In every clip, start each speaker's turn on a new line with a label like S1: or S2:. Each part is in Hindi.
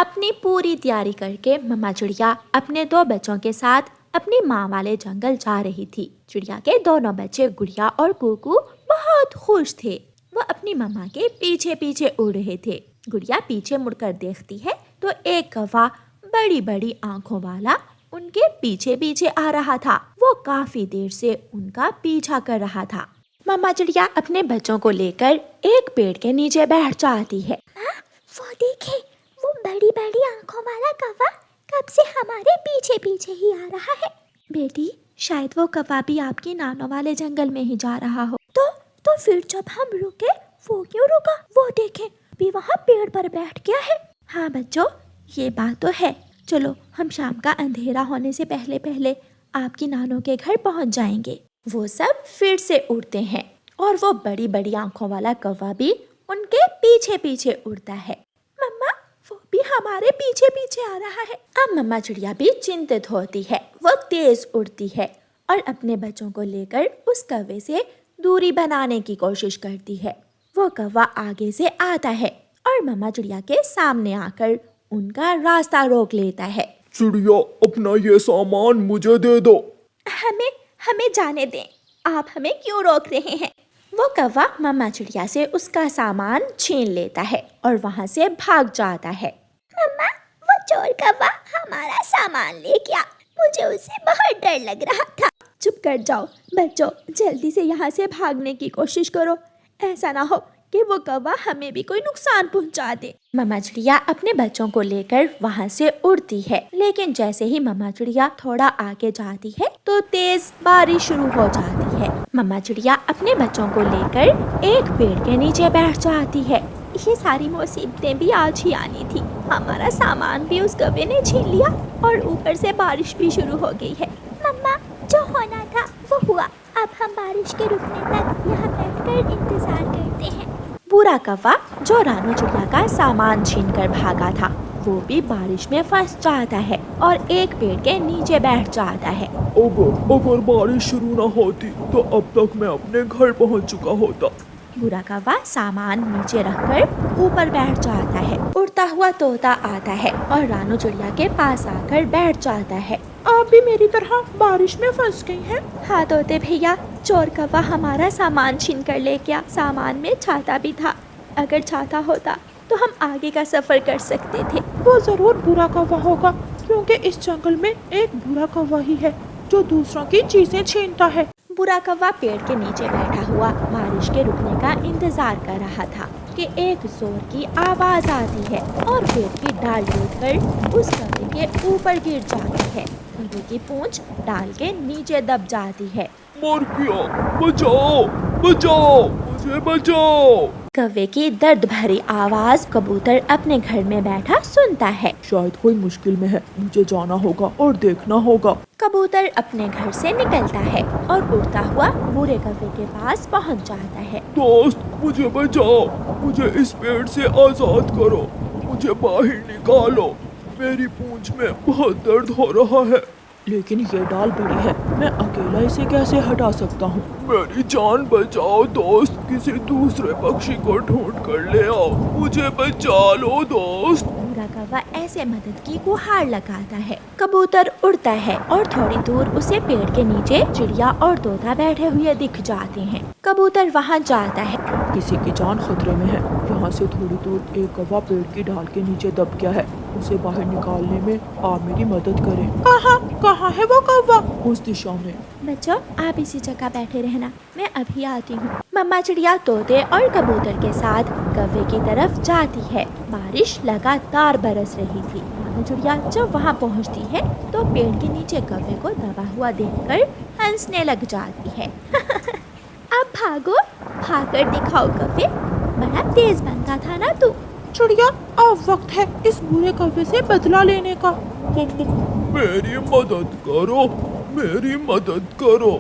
S1: अपनी पूरी तैयारी करके मम्मा चिड़िया अपने दो बच्चों के साथ अपनी माँ वाले जंगल जा रही थी। चिड़िया के दोनों बच्चे गुड़िया और कुकू बहुत खुश थे। वो अपनी मम्मा के पीछे पीछे उड़ रहे थे। गुड़िया पीछे मुड़कर देखती है तो एक कौवा बड़ी बड़ी आंखों वाला उनके पीछे पीछे आ रहा था। वो काफी देर से उनका पीछा कर रहा था। मम्मा चिड़िया अपने बच्चों को लेकर एक पेड़ के नीचे बैठ जाती है।
S2: वो देखे, वो बड़ी बड़ी आंखों वाला कौवा कब से हमारे पीछे पीछे ही आ रहा है।
S1: बेटी, शायद वो कौवा भी आपकी नानों वाले जंगल में ही जा रहा हो।
S2: तो फिर जब हम रुके, वो क्यों रुका? वो देखे, भी वहाँ पेड़ पर बैठ गया है।
S1: हाँ बच्चों, ये बात तो है। चलो हम शाम का अंधेरा होने से पहले पहले आपकी नानों के घर पहुँच जाएंगे। वो सब फिर से उड़ते हैं और वो बड़ी बड़ी आंखों वाला कौवा भी उनके पीछे पीछे उड़ता है।
S2: मम्मा, वो भी हमारे पीछे पीछे आ रहा है।
S1: अब मम्मा चिड़िया भी चिंतित होती है। वो तेज उड़ती है और अपने बच्चों को लेकर उस कौवे से दूरी बनाने की कोशिश करती है। वो कौवा आगे से आता है और मम्मा चिड़िया के सामने आकर उनका रास्ता रोक लेता है।
S3: चिड़िया, अपना ये सामान मुझे दे दो।
S2: हमें जाने दें, आप हमें क्यों रोक रहे हैं?
S1: वो कौवा मम्मा चिड़िया से उसका सामान छीन लेता है और वहाँ से भाग जाता है।
S2: मम्मा, वो चोर कौवा हमारा सामान ले गया। मुझे उससे बहुत डर लग रहा था।
S1: चुप कर जाओ बच्चों, जल्दी से यहाँ से भागने की कोशिश करो। ऐसा ना हो कि वो कौवा हमें भी कोई नुकसान पहुँचा दे। मम्मा चिड़िया अपने बच्चों को लेकर वहाँ से उड़ती है, लेकिन जैसे ही मम्मा चिड़िया थोड़ा आगे जाती है तो तेज बारिश शुरू हो जाती है। मम्मा चिड़िया अपने बच्चों को लेकर एक पेड़ के नीचे बैठ जाती है।
S2: ये सारी मुसीबतें भी आज ही आनी थी। हमारा सामान भी उस कौवे ने छीन लिया और ऊपर से बारिश भी शुरू हो गई है। मम्मा, जो होना था वो हुआ। अब हम बारिश के रुकने तक यहाँ बैठकर इंतजार करते हैं।
S1: बुरा कौवा जो रानू चिड़िया का सामान छीनकर भागा था, वो भी बारिश में फंस जाता है और एक पेड़ के नीचे बैठ जाता है।
S3: अगर बारिश शुरू ना होती तो अब तक मैं अपने घर पहुंच चुका होता।
S1: बुरा कौवा सामान नीचे रखकर ऊपर बैठ जाता है। उड़ता हुआ तोता आता है और रानू चिड़िया के पास आकर बैठ जाता है।
S2: आप भी मेरी तरह बारिश में फंस गई हैं?
S1: हाँ तोते भैया, चोर कौवा हमारा सामान छीन कर ले गया। सामान में छाता भी था। अगर छाता होता तो हम आगे का सफर कर सकते थे।
S2: वो जरूर बुरा कौवा होगा, क्योंकि इस जंगल में एक बुरा कौवा ही है जो दूसरों की चीजें छीनता है।
S1: बुरा कौवा पेड़ के नीचे बैठा हुआ बारिश के रुकने का इंतजार कर रहा था कि एक जोर की आवाज आती है और पेड़ की डाल टूटकर उस कौवे के ऊपर गिर जाती है। कौवे की पूंछ डाल के नीचे दब जाती है।
S3: मर गया, बचाओ बचाओ, मुझे बचाओ।
S1: कौवे की दर्द भरी आवाज कबूतर अपने घर में बैठा सुनता है।
S3: शायद कोई मुश्किल में है, मुझे जाना होगा और देखना होगा।
S1: कबूतर अपने घर से निकलता है और उड़ता हुआ बुरे कौवे के पास पहुंच जाता है।
S3: दोस्त, मुझे बचाओ, मुझे इस पेड़ से आजाद करो, मुझे बाहर निकालो। मेरी पूंछ में बहुत दर्द हो रहा है। लेकिन ये डाल बड़ी है, मैं अकेला इसे कैसे हटा सकता हूँ? मेरी जान बचाओ दोस्त, किसी दूसरे पक्षी को ढूंढ कर ले आओ, मुझे बचा लो दोस्त।
S1: बुरा कौवा ऐसे मदद की गुहार लगाता है। कबूतर उड़ता है और थोड़ी दूर उसे पेड़ के नीचे चिड़िया और तोता बैठे हुए दिख जाते हैं। कबूतर वहाँ जाता है।
S3: किसी की जान खतरे में है। यहाँ से थोड़ी दूर एक कौवा पेड़ की डाल के नीचे दब गया है, उसे बाहर निकालने में आप मेरी मदद करें।
S2: कहाँ है वो कौवा?
S3: उस दिशा में।
S1: बच्चों, आप इसी जगह बैठे रहना, मैं अभी आती हूँ। मम्मा चिड़िया तोते और कबूतर के साथ कौवे की तरफ जाती है। बारिश लगातार बरस रही थी। रानू चिड़िया जब वहाँ पहुँचती है तो पेड़ के नीचे कौवे को दबा हुआ देखकर हंसने लग जाती है। अब भागो, भागकर दिखाओ कौवे, बड़ा तेज बनता था ना तू।
S2: चिड़िया, अब वक्त है इस बुरे कौवे से बदला लेने का।
S3: मेरी मदद करो, मेरी मदद करो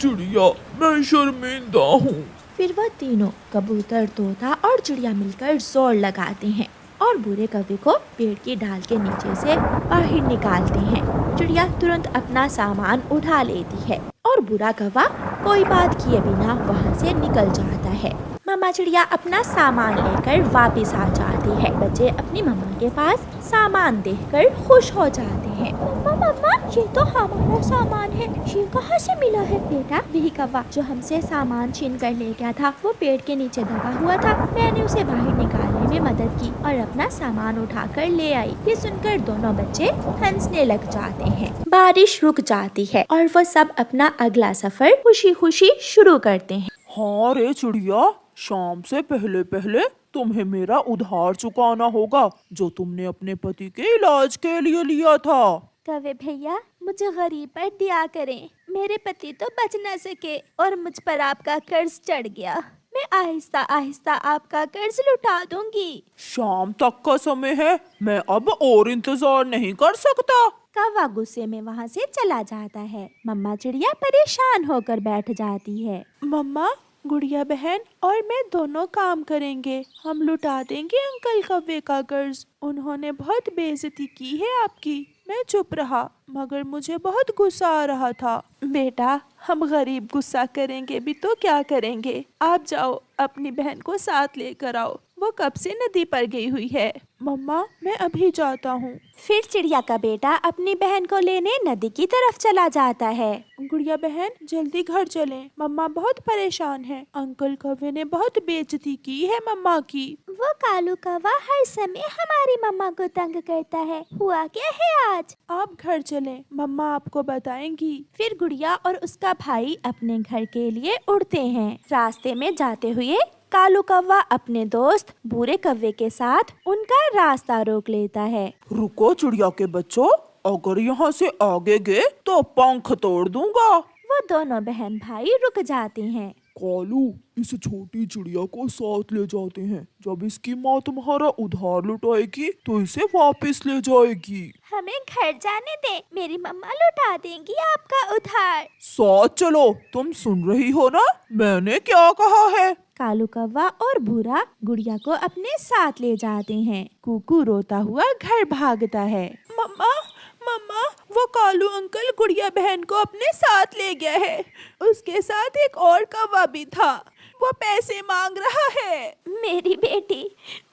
S3: चिड़िया, मैं शर्मिंदा हूँ।
S1: फिर वह तीनों कबूतर, तोता और चिड़िया मिलकर जोर लगाते हैं और बुरे कौवे को पेड़ की डाल के नीचे से बाहर निकालते हैं। चिड़िया तुरंत अपना सामान उठा लेती है और बुरा कौवा कोई बात किए बिना वहाँ से निकल जाता है। मम्मा चिड़िया अपना सामान लेकर वापस आ जाती है। बच्चे अपनी मम्मा के पास सामान देखकर खुश हो जाते हैं।
S2: मम्मा मम्मा, ये तो हमारा सामान है, ये कहाँ से मिला है?
S1: बेटा, वही कौवा जो हमसे सामान छीन कर ले गया था, वो पेड़ के नीचे दबा हुआ था। मैंने उसे बाहर निकालने में मदद की और अपना सामान उठा कर ले आई। ये सुनकर दोनों बच्चे हंसने लग जाते हैं। बारिश रुक जाती है और वो सब अपना अगला सफर खुशी खुशी शुरू करते हैं।
S3: हाँ रे चिड़िया, शाम से पहले पहले तुम्हें मेरा उधार चुकाना होगा जो तुमने अपने पति के इलाज के लिए लिया था।
S2: कौवे भैया, मुझे गरीब पर दिया करें, मेरे पति तो बच न सके और मुझ पर आपका कर्ज चढ़ गया। मैं आहिस्ता आहिस्ता आपका कर्ज लुटा दूंगी।
S3: शाम तक का समय है, मैं अब और इंतजार नहीं कर सकता।
S2: कौवा गुस्से में वहाँ से चला जाता है। मम्मा चिड़िया परेशान होकर बैठ जाती है।
S4: मम्मा, गुड़िया बहन और मैं दोनों काम करेंगे। हम लुटा देंगे अंकल कौवे का कर्ज। उन्होंने बहुत बेइज्जती की है आपकी। मैं चुप रहा, मगर मुझे बहुत गुस्सा आ रहा था। बेटा, हम गरीब गुस्सा करेंगे भी तो क्या करेंगे। आप जाओ, अपनी बहन को साथ लेकर आओ, वो कब से नदी पर गई हुई है। मम्मा, मैं अभी जाता हूँ।
S2: फिर चिड़िया का बेटा अपनी बहन को लेने नदी की तरफ चला जाता है।
S4: गुड़िया बहन, जल्दी घर चलें, मम्मा बहुत परेशान है। अंकल कौवे ने बहुत बेइज्जती की है मम्मा की।
S2: वो कालू कौवा हर समय हमारी मम्मा को तंग करता है। हुआ क्या है आज?
S4: आप घर चलें, मम्मा आपको बताएंगी।
S2: फिर गुड़िया और उसका भाई अपने घर के लिए उड़ते हैं। रास्ते में जाते हुए कालू कौवा अपने दोस्त भूरे कौवे के साथ उनका रास्ता रोक लेता है।
S3: रुको चिड़िया के बच्चों, अगर यहाँ से आगे गए तो पंख तोड़ दूंगा।
S2: वो दोनों बहन भाई रुक जाते हैं।
S3: कालू, इस छोटी चिड़िया को साथ ले जाते हैं। जब इसकी माँ तुम्हारा उधार लुटाएगी तो इसे वापस ले जाएगी।
S2: हमें घर जाने दे, मेरी मम्मा लौटा देंगी आपका उधार।
S3: साथ चलो, तुम सुन रही हो ना मैंने क्या कहा है।
S2: कालू कौवा और भूरा गुड़िया को अपने साथ ले जाते हैं।
S4: कुकू रोता हुआ घर भागता है। मम्मा, मम्मा, वो कालू अंकल गुड़िया बहन को अपने साथ ले गया है। उसके साथ एक और कौवा भी था, वो पैसे मांग रहा है।
S2: मेरी बेटी,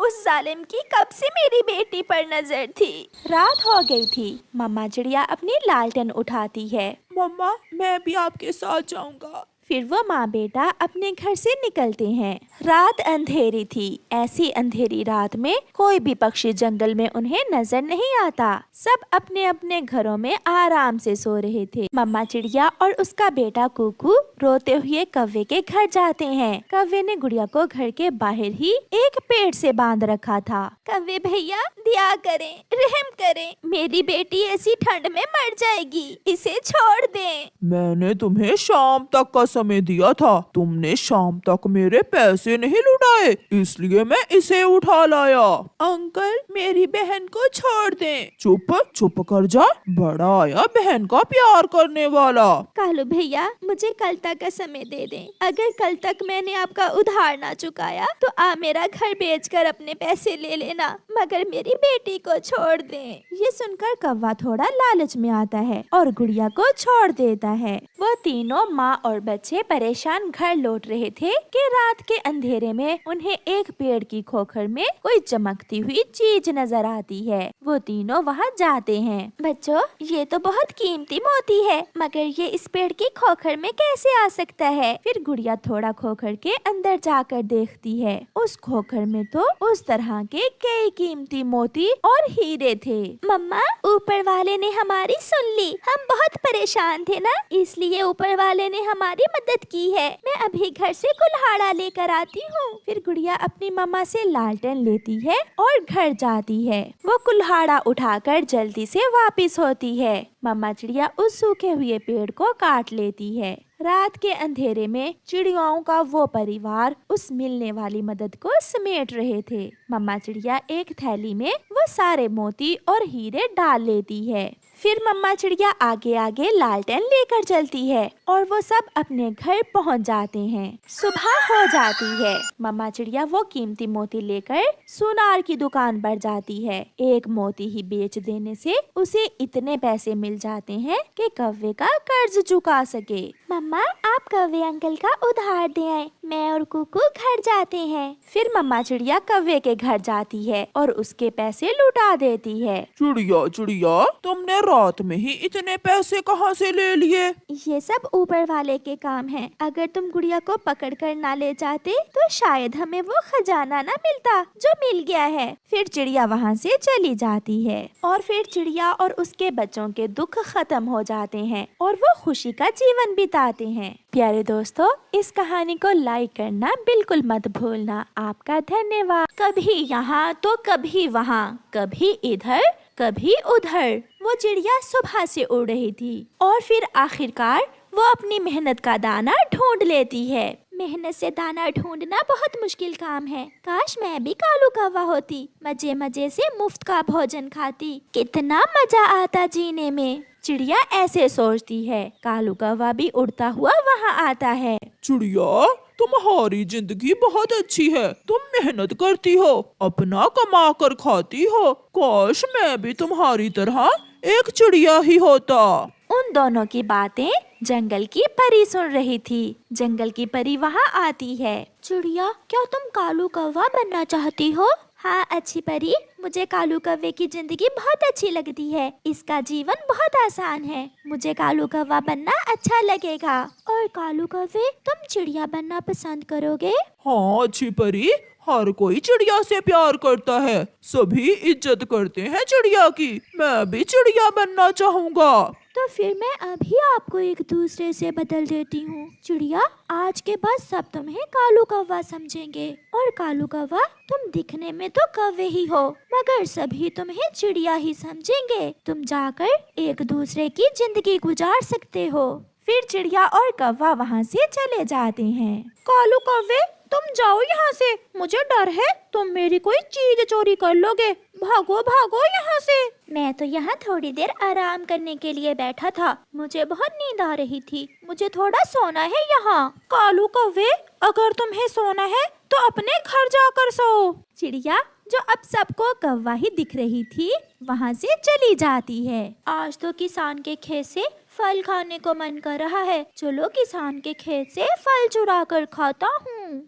S2: उस जालिम की कब से मेरी बेटी पर नजर थी। रात हो गई थी। मम्मा चिड़िया अपनी लालटेन उठाती है।
S4: मम्मा, मैं भी आपके साथ जाऊंगा।
S2: फिर वो माँ बेटा अपने घर से निकलते हैं। रात अंधेरी थी। ऐसी अंधेरी रात में कोई भी पक्षी जंगल में उन्हें नजर नहीं आता। सब अपने अपने घरों में आराम से सो रहे थे। मम्मा चिड़िया और उसका बेटा कुकू रोते हुए कौवे के घर जाते हैं। कौवे ने गुड़िया को घर के बाहर ही एक पेड़ से बांध रखा था। कौवे भैया, दया करें, रहम करें, मेरी बेटी ऐसी ठंड में मर जाएगी, इसे छोड़ दें।
S3: मैंने तुम्हें शाम तक का समय दिया था, तुमने शाम तक मेरे पैसे नहीं लुटाए, इसलिए मैं इसे उठा लाया।
S4: अंकल, मेरी बहन को छोड़ दें।
S3: चुप चुप कर जा, बड़ा आया बहन का प्यार करने वाला।
S2: कालू भैया, मुझे कल तक का समय दे दें। अगर कल तक मैंने आपका उधार ना चुकाया तो आप मेरा घर बेचकर अपने पैसे ले लेना, मगर मेरी बेटी को छोड़ दें। ये सुनकर कौवा थोड़ा लालच में आता है और गुड़िया को छोड़ देता है। वो तीनों माँ और बच्चे परेशान घर लौट रहे थे कि रात के अंधेरे में उन्हें एक पेड़ की खोखर में कोई चमकती हुई चीज नजर आती है। वो तीनों वहाँ जाते हैं। बच्चों, ये तो बहुत कीमती मोती है, मगर ये इस पेड़ की खोखर में कैसे आ सकता है? फिर गुड़िया थोड़ा खोखर के अंदर जाकर देखती है। उस खोखर में तो उस तरह के कई कीमती मोती और हीरे थे। मम्मा, ऊपर वाले ने हमारी सुन ली। हम बहुत परेशान थे ना, इसलिए ऊपर वाले ने हमारी मदद की है। मैं अभी घर से कुल्हाड़ा लेकर आती हूँ। फिर गुड़िया अपनी मम्मा से लालटेन लेती है और घर जाती है। वो कुल्हाड़ा उठाकर जल्दी से वापस होती है। मम्मा चिड़िया उस सूखे हुए पेड़ को काट लेती है। रात के अंधेरे में चिड़ियाओं का वो परिवार उस मिलने वाली मदद को समेट रहे थे। मम्मा चिड़िया एक थैली में वो सारे मोती और हीरे डाल लेती है। फिर मम्मा चिड़िया आगे आगे लालटेन लेकर चलती है और वो सब अपने घर पहुंच जाते हैं। सुबह हो जाती है। मम्मा चिड़िया वो कीमती मोती लेकर सुनार की दुकान पर जाती है। एक मोती ही बेच देने से उसे इतने पैसे मिल जाते हैं कि कौवे का कर्ज चुका सके। मम्मा, आप कौवे अंकल का उधार दे आए, मैं और कुकू घर जाते हैं।
S4: फिर मम्मा चिड़िया कौवे के घर जाती है और उसके पैसे लुटा देती है।
S3: चिड़िया चिड़िया, तुमने रात में ही इतने पैसे कहाँ से ले लिए?
S2: ये सब ऊपर वाले के काम है। अगर तुम गुड़िया को पकड़ कर ना ले जाते तो शायद हमें वो खजाना ना मिलता जो मिल गया है।
S4: फिर चिड़िया वहाँ से चली जाती है और फिर चिड़िया और उसके बच्चों के दुख खत्म हो जाते हैं और वो खुशी का जीवन बिताते हैं। प्यारे दोस्तों, इस कहानी को लाइक करना बिल्कुल मत भूलना। आपका धन्यवाद। कभी यहाँ तो कभी वहाँ, कभी इधर कभी उधर, वो चिड़िया सुबह से उड़ रही थी और फिर आखिरकार वो अपनी मेहनत का दाना ढूंढ लेती है।
S2: मेहनत से दाना ढूंढना बहुत मुश्किल काम है। काश मैं भी कालू कौवा होती, मजे मजे से मुफ्त का भोजन खाती, कितना मजा आता जीने में।
S4: चिड़िया ऐसे सोचती है। कालू कौवा भी उड़ता हुआ वहाँ आता है।
S3: चिड़िया, तुम्हारी जिंदगी बहुत अच्छी है। तुम मेहनत करती हो, अपना कमा कर खाती हो। काश मैं भी तुम्हारी तरह एक चिड़िया ही होता।
S4: उन दोनों की बातें जंगल की परी सुन रही थी। जंगल की परी वहाँ आती है।
S2: चिड़िया, क्या तुम कालू कौवा बनना चाहती हो? हाँ अच्छी परी, मुझे कालू कौवे की जिंदगी बहुत अच्छी लगती है। इसका जीवन बहुत आसान है। मुझे कालू कौवा बनना अच्छा लगेगा। और कालू कौवे, तुम चिड़िया बनना पसंद करोगे?
S3: हाँ अच्छी परी, हर कोई चिड़िया से प्यार करता है। सभी इज्जत करते हैं चिड़िया की। मैं भी चिड़िया बनना चाहूँगा।
S2: तो फिर मैं अभी आपको एक दूसरे से बदल देती हूँ। चिड़िया, आज के बाद सब तुम्हें कालू कौवा समझेंगे। और कालू कौवा, तुम दिखने में तो कौवे ही हो, मगर सभी तुम्हें चिड़िया ही समझेंगे। तुम जाकर एक दूसरे की जिंदगी गुजार सकते हो।
S4: फिर चिड़िया और कौवा वहाँ से चले जाते हैं। कालू कौवे, तुम जाओ यहाँ से, मुझे डर है तुम मेरी कोई चीज चोरी कर लोगे। भागो भागो यहाँ से।
S2: मैं तो यहाँ थोड़ी देर आराम करने के लिए बैठा था। मुझे बहुत नींद आ रही थी। मुझे थोड़ा सोना है यहाँ।
S4: कालू कौवे, अगर तुम्हें सोना है तो अपने घर जाकर सो। चिड़िया, जो अब सबको कौवा ही दिख रही थी, वहाँ से चली जाती है।
S2: आज तो किसान के खेत से फल खाने को मन कर रहा है। चलो किसान के खेत से फल चुरा कर खाता हूँ।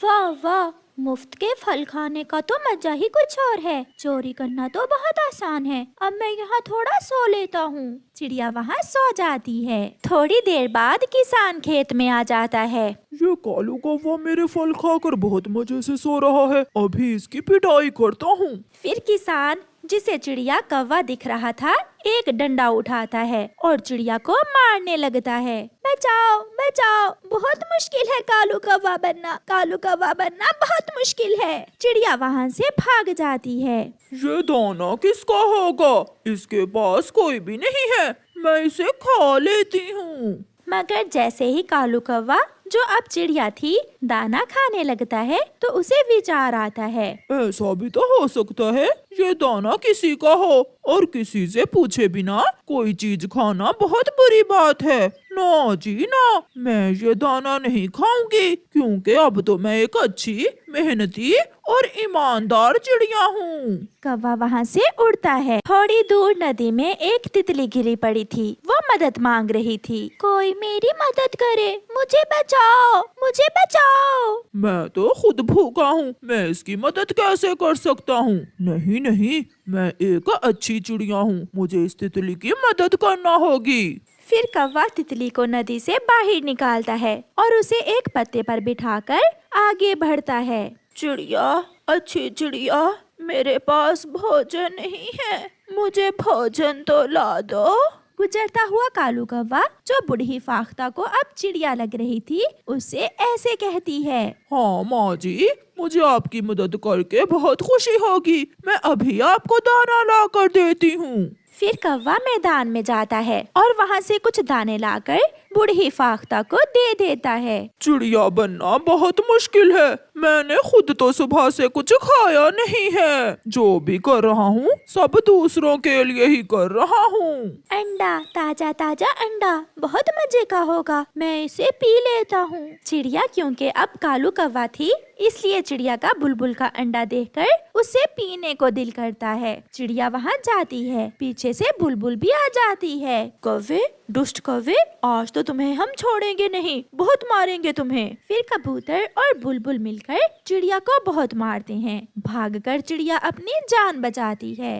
S2: वाह वाह, मुफ्त के फल खाने का तो मजा ही कुछ और है। चोरी करना तो बहुत आसान है। अब मैं यहाँ थोड़ा सो लेता हूँ।
S4: चिड़िया वहाँ सो जाती है। थोड़ी देर बाद किसान खेत में आ जाता है।
S3: ये कालू कौवा मेरे फल खाकर बहुत मजे से सो रहा है। अभी इसकी पिटाई करता हूँ।
S4: फिर किसान, जिसे चिड़िया कौवा दिख रहा था, एक डंडा उठाता है और चिड़िया को मारने लगता है।
S2: बचाओ बचाओ, बहुत मुश्किल है कालू कौवा बनना। कालू कौवा बनना बहुत मुश्किल है।
S4: चिड़िया वहाँ से भाग जाती है।
S3: ये दाना किसका होगा? इसके पास कोई भी नहीं है। मैं इसे खा लेती हूँ।
S4: मगर जैसे ही कालू कौवा, जो अब चिड़िया थी, दाना खाने लगता है तो उसे विचार आता है।
S3: ऐसा भी तो हो सकता है ये दाना किसी का हो और किसी से पूछे बिना कोई चीज खाना बहुत बुरी बात है। ना जी ना, मैं ये दाना नहीं खाऊंगी, क्योंकि अब तो मैं एक अच्छी, मेहनती और ईमानदार चिड़िया हूँ।
S4: कौवा वहाँ से उड़ता है। थोड़ी दूर नदी में एक तितली गिरी पड़ी थी। वो मदद मांग रही थी।
S2: कोई मेरी मदद करे, मुझे बचाओ, मुझे बचाओ।
S3: मैं तो खुद भूखा हूँ, मैं इसकी मदद कैसे कर सकता हूँ? नहीं नहीं, मैं एक अच्छी चिड़िया हूँ, मुझे इस तितली की मदद करना होगी।
S4: फिर कौवा तितली को नदी से बाहर निकालता है और उसे एक पत्ते पर बिठाकर आगे बढ़ता है।
S3: चिड़िया, अच्छी चिड़िया, मेरे पास भोजन नहीं है, मुझे भोजन तो ला दो।
S4: गुजरता हुआ कालू कौवा, जो बूढ़ी फाख्ता को अब चिड़िया लग रही थी, उससे ऐसे कहती है।
S3: हाँ माँ जी, मुझे आपकी मदद करके बहुत खुशी होगी। मैं अभी आपको दाना ला कर देती हूँ।
S4: फिर कौवा मैदान में जाता है और वहाँ से कुछ दाने लाकर बूढ़ी फाख्ता को दे देता है।
S3: चिड़िया बनना बहुत मुश्किल है, मैंने खुद तो सुबह से कुछ खाया नहीं है। जो भी कर रहा हूँ सब दूसरों के लिए ही कर रहा हूँ।
S2: अंडा, ताजा ताजा अंडा, बहुत मजे का होगा, मैं इसे पी लेता हूँ। चिड़िया क्योंकि अब कालू कौवा थी, इसलिए चिड़िया का बुलबुल का अंडा देखकर उसे पीने को दिल करता है। चिड़िया वहाँ जाती है, पीछे से बुलबुल भी आ जाती है। कौवे, दुष्ट कौवे, आज तो तुम्हें हम छोड़ेंगे नहीं, बहुत मारेंगे तुम्हें। फिर कबूतर और बुलबुल मिलकर चिड़िया को बहुत मारते हैं। भागकर चिड़िया अपनी जान बचाती है।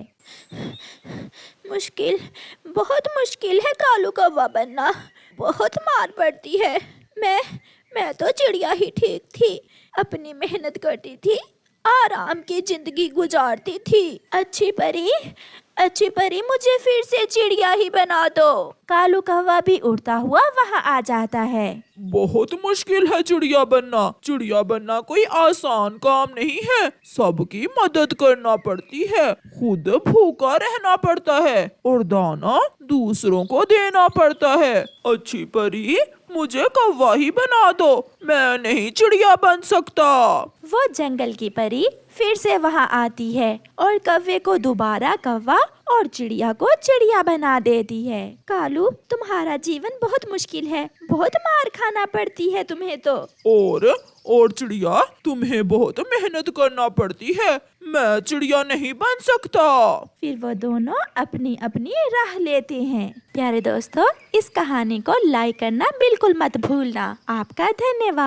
S2: मुश्किल, बहुत मुश्किल है कालू कौवा बनना, बहुत मार पड़ती है। मैं तो चिड़िया ही ठीक थी, अपनी मेहनत करती थी, आराम की जिंदगी गुजारती थी। अच्छी परी मुझे फिर से चिड़िया ही बना दो। कालू कौवा भी उड़ता हुआ वहाँ आ जाता है।
S3: बहुत मुश्किल है चिड़िया बनना। चिड़िया बनना कोई आसान काम नहीं है, सबकी मदद करना पड़ती है, खुद भूखा रहना पड़ता है और दाना दूसरों को देना पड़ता है। अच्छी परी, मुझे कौवा ही बना दो, मैं नहीं चिड़िया बन सकता।
S2: वो जंगल की परी फिर से वहाँ आती है और कौवे को दोबारा कौवा और चिड़िया को चिड़िया बना देती है। कालू, तुम्हारा जीवन बहुत मुश्किल है, बहुत मार खाना पड़ती है तुम्हें तो।
S3: और चिड़िया, तुम्हें बहुत मेहनत करना पड़ती है, मैं चिड़िया नहीं बन सकता।
S2: फिर वो दोनों अपनी अपनी राह लेते हैं। प्यारे दोस्तों, इस कहानी को लाइक करना बिल्कुल मत भूलना। आपका धन्यवाद।